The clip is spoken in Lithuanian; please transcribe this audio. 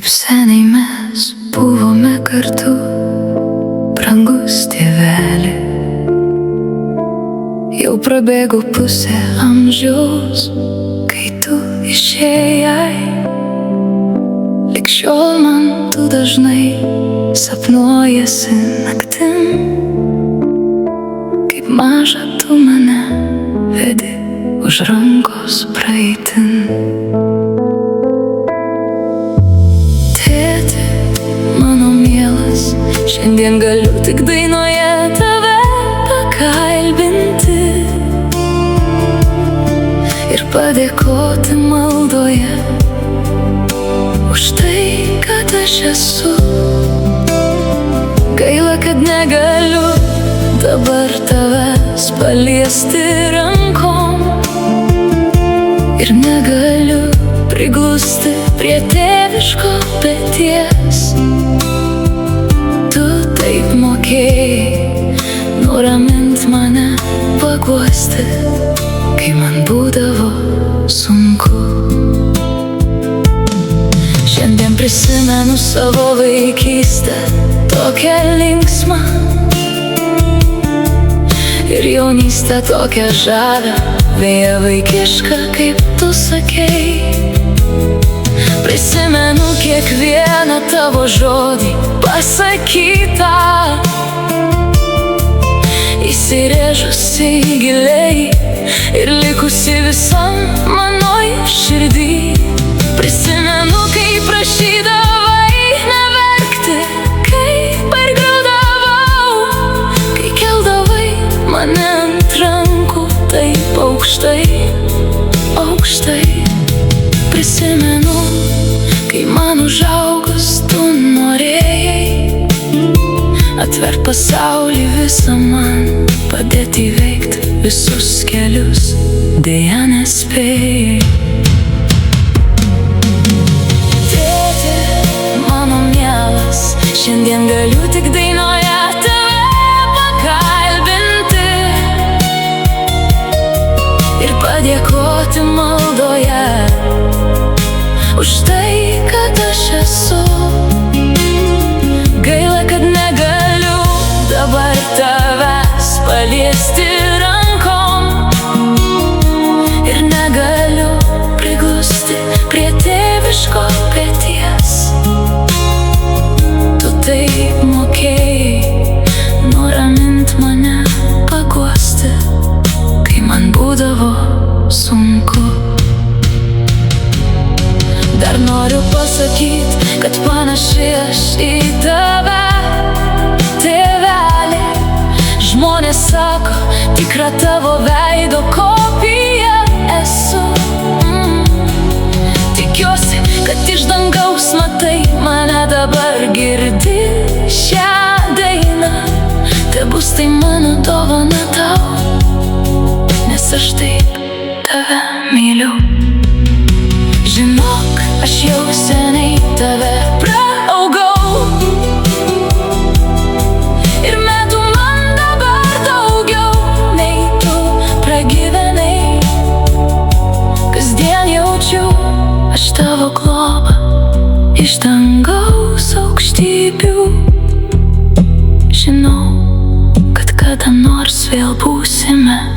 Kaip seniai mes buvome kartu, brangus tėveli. Jau prabėgo pusė amžiaus, kai tu išėjai. Lig šiol man tu dažnai sapnuojasi naktim, kaip maža tu mane vedi už rankos praeitin. Tėti, mano mielas, šiandien galiu tik dainoje tave pakalbinti ir padėkoti maldoje už tai, kad aš esu. Gaila, kad negaliu dabar tavęs paliesti rankom ir negaliu priglusti prie tėviško peties. Tu taip mokėjai nuramint mane, paguosti, kai man būdavo sunku. Šiandien prisimenu savo vaikystę, tokią linksmą, ir jaunystę tokią žavią, vėją vaikišką, kaip tu sakei. Prisimenu kiekvieną tavo žodį pasakytą, įsirėžusi giliai ir likusi visam mano širdį. Prisimenu, kai prašydavai neverkti, kai pargriūdavau, kai keldavai mane ant rankų taip aukštai, aukštai. Prisimenu, kai man užaugus tu norėjai atvert pasaulį visą man, padėti įveikti visus kelius, deja nespėjai. Tėti, mano mielas, šiandien galiu tik dainoje tave pakalbinti ir padėkoti maldoje už tai, kad aš esu. Gaila, kad negaliu dabar tavęs paliesti rankom ir negaliu priglusti prie tėviško peties. Tu taip mokėjai nuramint mane, paguosti, kai man būdavo sunku. Dar noriu pasakyt, kad panaši aš į tave, tėvelį. Žmonės sako, tikra tavo veido kopija esu. Tikiuosi, kad iš dangaus matai mane dabar, girdi šią dainą. Tebus tai mano dovana tau, nes aš taip tave myliu. Žinok, aš jau seniai tave praaugau ir metų man dabar daugiau nei tu pragyvenai. Kasdien jaučiu aš tavo globą iš dangaus aukštybių. Žinau, kad kada nors vėl būsime